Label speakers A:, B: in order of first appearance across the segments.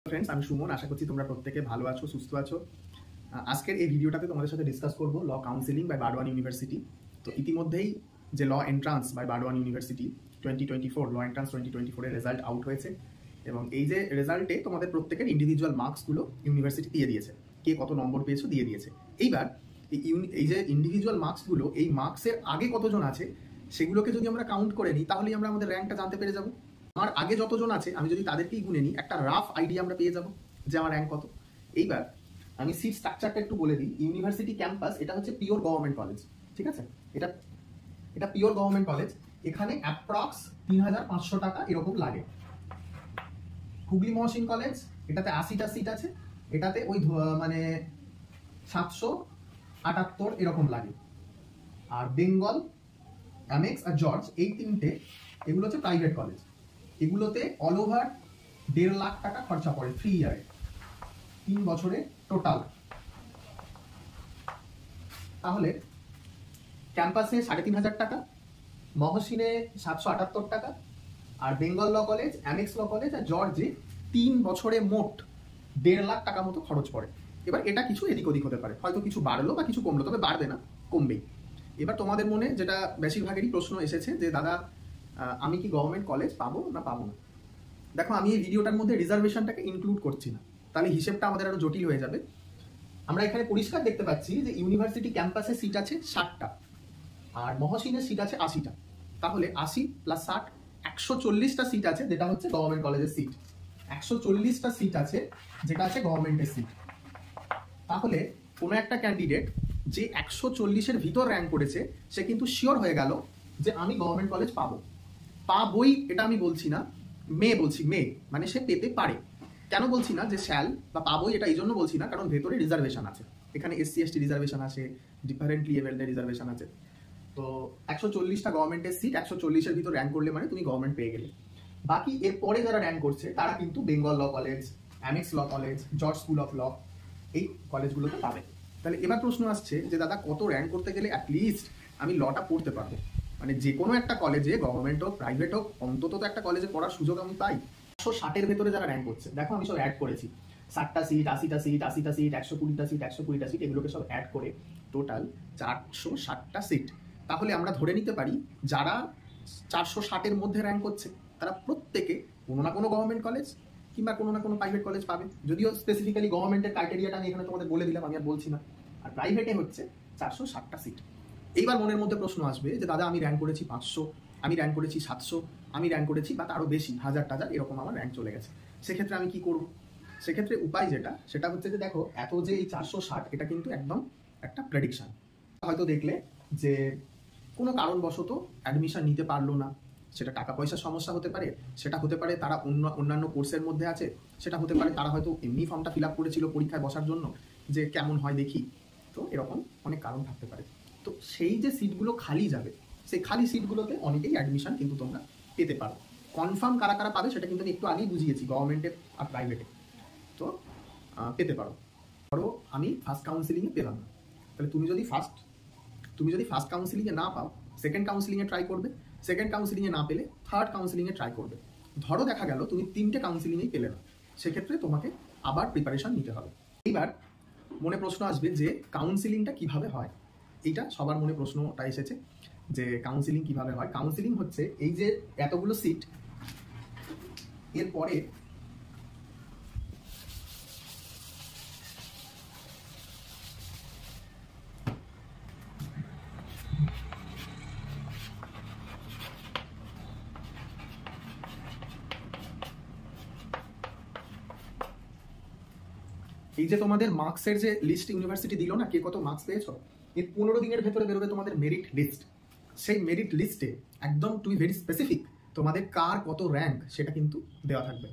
A: Friends, আমি সুমন। আশা করছি তোমরা প্রত্যেকে ভালো আছো, সুস্থ আছো। আজকের এই ভিডিওটাতে তোমাদের সাথে ডিসকাস করব law counselling by Burdwan university. তো ইতিমধ্যেই যে law entrance by Burdwan university 2024 law entrance 2024 এর রেজাল্ট আউট হয়েছে, এবং এই যে রেজাল্টে তোমাদের প্রত্যেকের ইন্ডিভিজুয়াল মার্কসগুলো ইউনিভার্সিটি দিয়ে দিয়েছে, কে কত নম্বর পেয়েছো দিয়ে দিয়েছে। এইবার এই যে ইন্ডিভিজুয়াল মার্কসগুলো, এই মার্কসের আগে কতজন আছে সেগুলোকে যদি আমরা কাউন্ট করে নিই, তাহলেই আমরা আমাদের র্যাঙ্কটা জানতে পেরে যাবো। আমার আগে যতজন আছে আমি যদি তাদেরকেই গুনে নিই, একটা রাফ আইডিয়া আমরা পেয়ে যাবো যে আমার র্যাঙ্ক কত। এইবার আমি সিট স্ট্রাকচারটা একটু বলে দিই। ইউনিভার্সিটি ক্যাম্পাস, এটা হচ্ছে পিওর গভর্নমেন্ট কলেজ, ঠিক আছে? এটা পিওর গভর্নমেন্ট কলেজ। এখানে অ্যাপ্রক্স ৩৫০০ টাকা এরকম লাগে। হুগলি মহসিন কলেজ, এটাতে ৮০টা সিট আছে, এটাতে ওই মানে ৭৭৮ এরকম লাগে। আর বেঙ্গল, অ্যামেক্স আর জর্জ, এই তিনটে, এগুলো হচ্ছে প্রাইভেট কলেজ। এগুলোতে অল ওভার ১.৫ লাখ টাকা খরচা পড়ে 3 ইয়ারে, 3 বছরে টোটাল। তাহলে ক্যাম্পাসে ৩৫০০ টাকা, মহসিনে ৭৭৮ টাকা, আর Bengal law college, Amex law college আর জর্জে 3 বছরে মোট ১.৫ লাখ টাকা মতো খরচ পড়ে। এবার এটা কিছু এদিক ওদিক হতে পারে, হয়তো কিছু বাড়লো বা কিছু কমলো, তবে বাড়বে না, কমবেই। এবার তোমাদের মনে যেটা বেশিরভাগেরই প্রশ্ন এসেছে যে দাদা আমি কি গভর্নমেন্ট কলেজ পাবো না পাবো না। দেখো, আমি এই ভিডিওটার মধ্যে রিজার্ভেশনটাকে ইনক্লুড করছি না, তাহলে হিসেবটা আমাদের আরো জটিল হয়ে যাবে। আমরা এখানে পরিষ্কার দেখতে পাচ্ছি যে ইউনিভার্সিটি ক্যাম্পাসে সিট আছে 60টা, আর মহসিনের সিট আছে 80টা। তাহলে 80 প্লাস 60, 140টা সিট আছে, যেটা হচ্ছে গভর্নমেন্ট কলেজের সিট। 140টা সিট আছে যেটা আছে গভর্নমেন্টের সিট। তাহলে কোনো একটা ক্যান্ডিডেট যে 140-এর ভিতর র্যাঙ্ক করেছে, সে কিন্তু শিওর হয়ে গেল যে আমি গভর্নমেন্ট কলেজ পাবোই। এটা আমি বলছি না, বলছি মানে সে পেতে পারে। কেন বলছি না যে শ্যাল বা পাবোই, এটা এই জন্য বলছি না কারণ ভেতরে রিজার্ভেশন আছে। এখানে SC ST রিজার্ভেশন আছে, ডিফারেন্টলি লেভেলের রিজার্ভেশন আছে। তো 140টা গভর্নমেন্টের সিট, 140-এর ভিতর র্যাঙ্ক করলে মানে তুমি গভর্নমেন্ট পেয়ে গেলে। বাকি এর পরে যারা র্যাঙ্ক করছে তারা কিন্তু Bengal law college, Amex law college, George school of law, এই কলেজগুলোতে পাবে। তাহলে এবার প্রশ্ন আসছে যে দাদা কত র্যাঙ্ক করতে গেলে অ্যাটলিস্ট আমি লটা পড়তে পারবো, মানে যে কোনো একটা কলেজে, গভর্নমেন্ট হোক প্রাইভেট হোক, অন্তত তো একটা কলেজে পড়ার সুযোগ আমি পাই। 160-এর ভেতরে যারা র্যাঙ্ক করছে, দেখো আমি সব অ্যাড করেছি, 60টা সিট, 80টা সিট, 80টা সিট, 120টা সিট, 120টা সিট, এগুলোকে সব অ্যাড করে টোটাল 460টা সিট। তাহলে আমরা ধরে নিতে পারি যারা 460-এর মধ্যে র্যাঙ্ক করছে তারা প্রত্যেকে কোনো না কোনো গভর্নমেন্ট কলেজ কিংবা কোনো না কোনো প্রাইভেট কলেজ পাবে। যদিও স্পেসিফিক্যালি গভর্নমেন্টের ক্রাইটেরিয়াটা আমি এখানে তোমাদের বলে দিলাম, আমি আর বলছি না। আর প্রাইভেটে হচ্ছে 460টা সিট। এইবার মনের মধ্যে প্রশ্ন আসবে যে দাদা আমি র্যাঙ্ক করেছি 500, আমি র্যাঙ্ক করেছি 700, আমি র্যাঙ্ক করেছি বা তারও বেশি, হাজার এরকম আমার র্যাঙ্ক চলে গেছে। সেক্ষেত্রে আমি কি করব? সেক্ষেত্রে উপায় যেটা, সেটা হচ্ছে যে দেখো, এত যে এই 460, এটা কিন্তু একদম একটা প্রেডিকশন। হয়তো দেখলে যে কোনো কারণবশত অ্যাডমিশন নিতে পারলো না, সেটা টাকা পয়সার সমস্যা হতে পারে, সেটা হতে পারে তারা অন্যান্য কোর্সের মধ্যে আছে, সেটা হতে পারে তারা হয়তো এমনি ফর্মটা ফিল আপ করেছিল পরীক্ষায় বসার জন্য, যে কেমন হয় দেখি। তো এরকম অনেক কারণ থাকতে পারে। তো সেই যে সিটগুলো খালি যাবে, সেই খালি সিটগুলোতে অনেকেই অ্যাডমিশন কিন্তু তোমরা পেতে পারো। কনফার্ম কারা কারা পাবে সেটা কিন্তু আমি একটু আগেই বুঝিয়েছি, গভর্নমেন্টের আর প্রাইভেটে। তো পেতে পারো। ধরো আমি ফার্স্ট কাউন্সিলিংয়ে পেলাম না, তাহলে তুমি যদি ফার্স্ট কাউন্সিলিংয়ে না পাও, সেকেন্ড কাউন্সিলিংয়ে ট্রাই করবে, সেকেন্ড কাউন্সিলিংয়ে না পেলে থার্ড কাউন্সিলিংয়ে ট্রাই করবে। ধরো দেখা গেল তুমি 3টে কাউন্সিলিংয়েই পেলে না, সেক্ষেত্রে তোমাকে আবার প্রিপারেশন নিতে হবে। এইবার মনে প্রশ্ন আসবে যে কাউন্সিলিংটা কিভাবে হয়। এইটা সবার মনে প্রশ্নটা এসেছে যে কাউন্সিলিং কিভাবে হয়। কাউন্সিলিং হচ্ছে এই যে এতগুলো সিট, এরপরে এই যে তোমাদের মার্কসের যে লিস্ট ইউনিভার্সিটি দিল না, কে কত মার্কস পেয়েছো, এর 15 দিনের ভেতরে বেরোবে তোমাদের মেরিট লিস্ট। সেই মেরিট লিস্টে একদম টু বি ভেরি স্পেসিফিক তোমাদের কার কত র্যাঙ্ক সেটা কিন্তু দেওয়া থাকবে।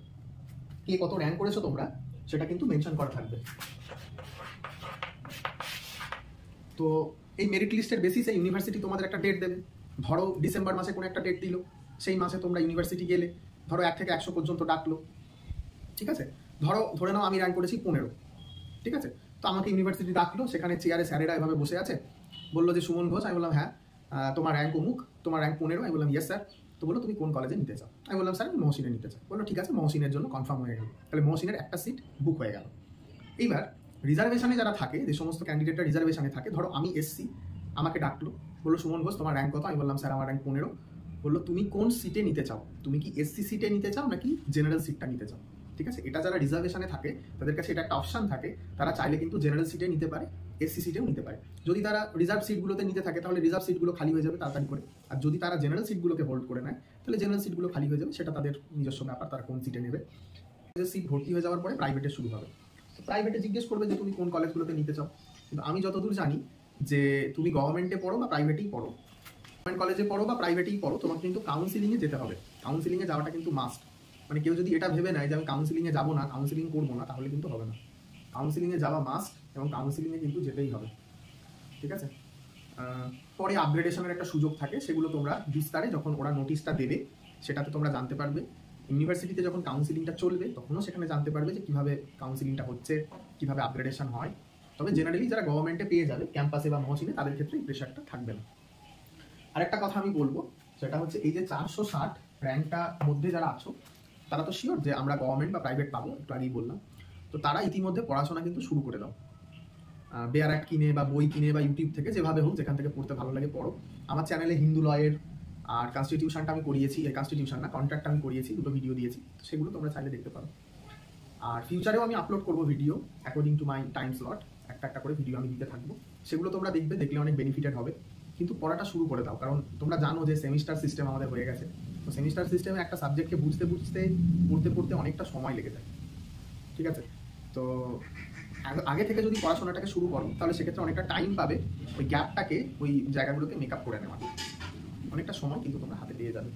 A: কে কত র্যাঙ্ক করেছো তোমরা সেটা কিন্তু মেনশন করা থাকবে। তো এই মেরিট লিস্টের বেসিসে ইউনিভার্সিটি তোমাদের একটা ডেট দেবে। ধরো ডিসেম্বর মাসে কোনো একটা ডেট দিল, সেই মাসে তোমরা ইউনিভার্সিটি গেলে, ধরো 1 থেকে 100 পর্যন্ত ডাকলো, ঠিক আছে? ধরে নাও আমি র্যাঙ্ক করেছি 15, ঠিক আছে? তো আমাকে ইউনিভার্সিটি ডাকলো, সেখানে চেয়ারে স্যারেরা এভাবে বসে আছে, বললো যে সুমন ঘোষ। আমি বললাম হ্যাঁ। তোমার র্যাঙ্ক অমুক, তোমার র্যাঙ্ক 15। আমি বললাম ইয়েস স্যার। তো বললো তুমি কোন কলেজে নিতে চাও? আমি বললাম স্যার আমি মহসিনে নিতে চাই। বললো ঠিক আছে, মহসিনের জন্য কনফার্ম হয়ে গেল। তাহলে মহসিনের একটা সিট বুক হয়ে গেল। এইবার রিজার্ভেশনে যারা থাকে, যে সমস্ত ক্যান্ডিডেটরা রিজার্ভেশনে থাকে, ধরো আমি এসসি, আমাকে ডাকলো, বললো সুমন ঘোষ তোমার র্যাঙ্ক কত? আমি বললাম স্যার আমার র্যাঙ্ক 15। বললো তুমি কোন সিটে নিতে চাও? তুমি কি এসসি সিটে নিতে চাও নাকি জেনারেল সিটটা নিতে চাও? ঠিক আছে, এটা যারা রিজার্ভেশনে থাকে তাদের কাছে এটা একটা অপশন থাকে, তারা চাইলে কিন্তু জেনারেল সিটে নিতে পারে, এসসি সিটেও নিতে পারে। যদি তারা রিজার্ভ সিটগুলোতে নিতে থাকে তাহলে রিজার্ভ সিটগুলো খালি হয়ে যাবে তাড়াতাড়ি করে, আর যদি তারা জেনারেল সিটগুলোকে হোল্ড করে নেয় তাহলে জেনারেল সিটগুলো খালি হয়ে যাবে, সেটা তাদের নিজস্ব ব্যাপার, তারা কোন সিটে নেবে। সিট ভর্তি হয়ে যাওয়ার পরে প্রাইভেটে শুরু হবে। প্রাইভেটে জিজ্ঞেস করবে যে তুমি কোন কলেজগুলোতে নিতে চাও। কিন্তু আমি যতদূর জানি যে তুমি গভর্নমেন্টে পড়ো বা প্রাইভেটেই পড়ো, গভর্নমেন্ট কলেজে পড়ো বা প্রাইভেটেই পড়ো, তোমাকে কিন্তু কাউন্সিলিংয়ে যেতে হবে। কাউন্সিলিংয়ে যাওয়াটা কিন্তু মাস্ট। মানে কেউ যদি এটা ভেবে নেয় যে আমি কাউন্সিলিংয়ে যাবো না, কাউন্সিলিং করবো না, তাহলে কিন্তু হবে না। কাউন্সিলিংয়ে যাওয়া মাস্ট এবং কাউন্সিলিংয়ে কিন্তু যেতেই হবে। ঠিক আছে, পরে আপগ্রেডেশনের একটা সুযোগ থাকে, সেগুলো তোমরা বিস্তারে যখন ওরা নোটিশটা দেবে সেটাতে তোমরা জানতে পারবে। ইউনিভার্সিটিতে যখন কাউন্সিলিংটা চলবে তখনও সেখানে জানতে পারবে যে কীভাবে কাউন্সিলিংটা হচ্ছে, কীভাবে আপগ্রেডেশন হয়। তবে জেনারেলি যারা গভর্নমেন্টে পেয়ে যাবে ক্যাম্পাসে বা মহসিনে, তাদের ক্ষেত্রে এই প্রেশারটা থাকবে না। আরেকটা কথা আমি বলবো, সেটা হচ্ছে এই যে 460 র্যাঙ্কটার মধ্যে যারা আছো, তারা তো শিওর যে আমরা গভর্নমেন্ট বা প্রাইভেট পাবো, একটু আগেই বললাম। তো তারা ইতিমধ্যে পড়াশোনা কিন্তু শুরু করে দাও। বেয়ার অ্যাক্ট কিনে বা বই কিনে বা ইউটিউব থেকে, যেভাবে হোক, যেখান থেকে পড়তে ভালো লাগে পড়ো। আমার চ্যানেলে হিন্দু লয়ের আর কনস্টিটিউশনটা আমি করিয়েছি, এই কনস্টিটিউশন না, কন্ট্রাক্ট আমি করিয়েছি, দুটো ভিডিও দিয়েছি, সেগুলো তোমরা চাইলে দেখতে পারো। আর ফিউচারেও আমি আপলোড করবো video according to my time slot, একটা করে ভিডিও আমি দিতে থাকবো, সেগুলো তোমরা দেখবে, দেখলে অনেক বেনিফিটেড হবে। কিন্তু পড়াটা শুরু করে দাও, কারণ তোমরা জানো যে সেমিস্টার সিস্টেম আমাদের হয়ে গেছে। তো সেমিস্টার সিস্টেমে একটা সাবজেক্টকে বুঝতে পড়তে অনেকটা সময় লেগে যায়। ঠিক আছে, তো আগে থেকে যদি পড়াশোনাটাকে শুরু করো তাহলে সেক্ষেত্রে অনেকটা টাইম পাবে ওই গ্যাপটাকে, ওই জায়গাগুলোকে মেক আপ করে নেওয়া, অনেকটা সময় কিন্তু তোমরা হাতে পেয়ে যাবে।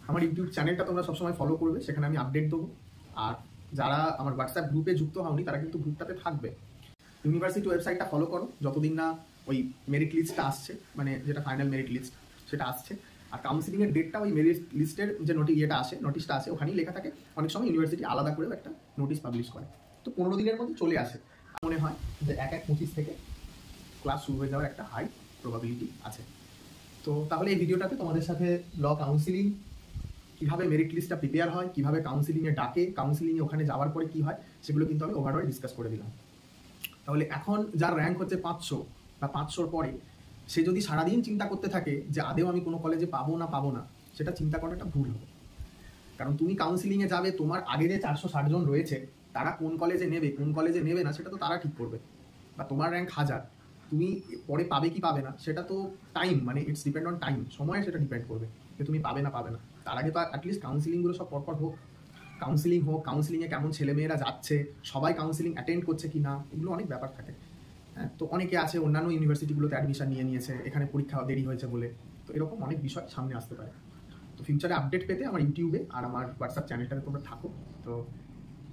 A: আমার ইউটিউব চ্যানেলটা তোমরা সবসময় ফলো করবে, সেখানে আমি আপডেট দেবো। আর যারা আমার হোয়াটসঅ্যাপ গ্রুপে যুক্ত হওনি তারা কিন্তু গ্রুপটাতে থাকবে। ইউনিভার্সিটি ওয়েবসাইটটা ফলো করো যতদিন না ওই মেরিট লিস্টটা আসছে, মানে যেটা ফাইনাল মেরিট লিস্ট সেটা আসছে। আর কাউন্সিলিংয়ের ডেটটা ওই মেরিট লিস্টের যে নোটিশটা আসে ওখানেই লেখা থাকে। অনেক সময় ইউনিভার্সিটি আলাদা করেও একটা নোটিশ পাবলিশ করে, তো 15 দিনের মধ্যে চলে আসে। মনে হয় যে 1/1/25 থেকে ক্লাস শুরু হয়ে যাওয়ার একটা হাই প্রবাবিলিটি আছে। তো তাহলে এই ভিডিওটাতে তোমাদের সাথে ল কাউন্সিলিং, কীভাবে মেরিট লিস্টটা প্রিপেয়ার হয়, কীভাবে কাউন্সিলিংয়ে ডাকে, কাউন্সিলিংয়ে ওখানে যাওয়ার পরে কী হয়, সেগুলো কিন্তু আমি ওভারঅল ডিসকাস করে দিলাম। তাহলে এখন যার র্যাঙ্ক হচ্ছে 500 বা 500-র পরে, সে যদি সারাদিন চিন্তা করতে থাকে যে আদেও আমি কোনো কলেজে পাবো না, সেটা চিন্তা করাটা ভুল হবে। কারণ তুমি কাউন্সিলিংয়ে যাবে, তোমার আগে যে 460 জন রয়েছে তারা কোন কলেজে নেবে কোন কলেজে নেবে না সেটা তো তারা ঠিক করবে। বা তোমার র্যাঙ্ক 1000, তুমি পরে পাবে কি পাবে না সেটা তো টাইম, মানে ইটস ডিপেন্ড অন টাইম, সময়ে সেটা ডিপেন্ড করবে যে তুমি পাবে না। তার আগে তো অ্যাটলিস্ট কাউন্সিলিংগুলো সব পরপর হোক, কাউন্সিলিংয়ে কেমন ছেলেমেয়েরা যাচ্ছে, সবাই কাউন্সিলিং অ্যাটেন্ড করছে কি না, এগুলো অনেক ব্যাপার থাকে। হ্যাঁ, তো অনেকে আছে অন্যান্য ইউনিভার্সিটিগুলোতে অ্যাডমিশন নিয়েছে, এখানে পরীক্ষা দেরি হয়েছে বলে, তো এরকম অনেক বিষয় সামনে আসতে পারে। তো ফিউচারে আপডেট পেতে আমার ইউটিউবে আর আমার হোয়াটসঅ্যাপ চ্যানেলটাতে তোমরা থাকো। তো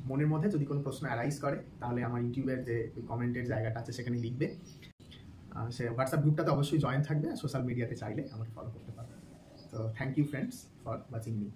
A: মনের মধ্যে যদি কোনো প্রশ্ন অ্যারাইজ করে তাহলে আমার ইউটিউবের যে কমেন্টের জায়গাটা আছে সেখানে লিখবে। সে হোয়াটসঅ্যাপ গ্রুপটাতে অবশ্যই জয়েন থাকবে, আর সোশ্যাল মিডিয়াতে চাইলে আমাকে ফলো করতে পারবে। তো thank you friends for watching me.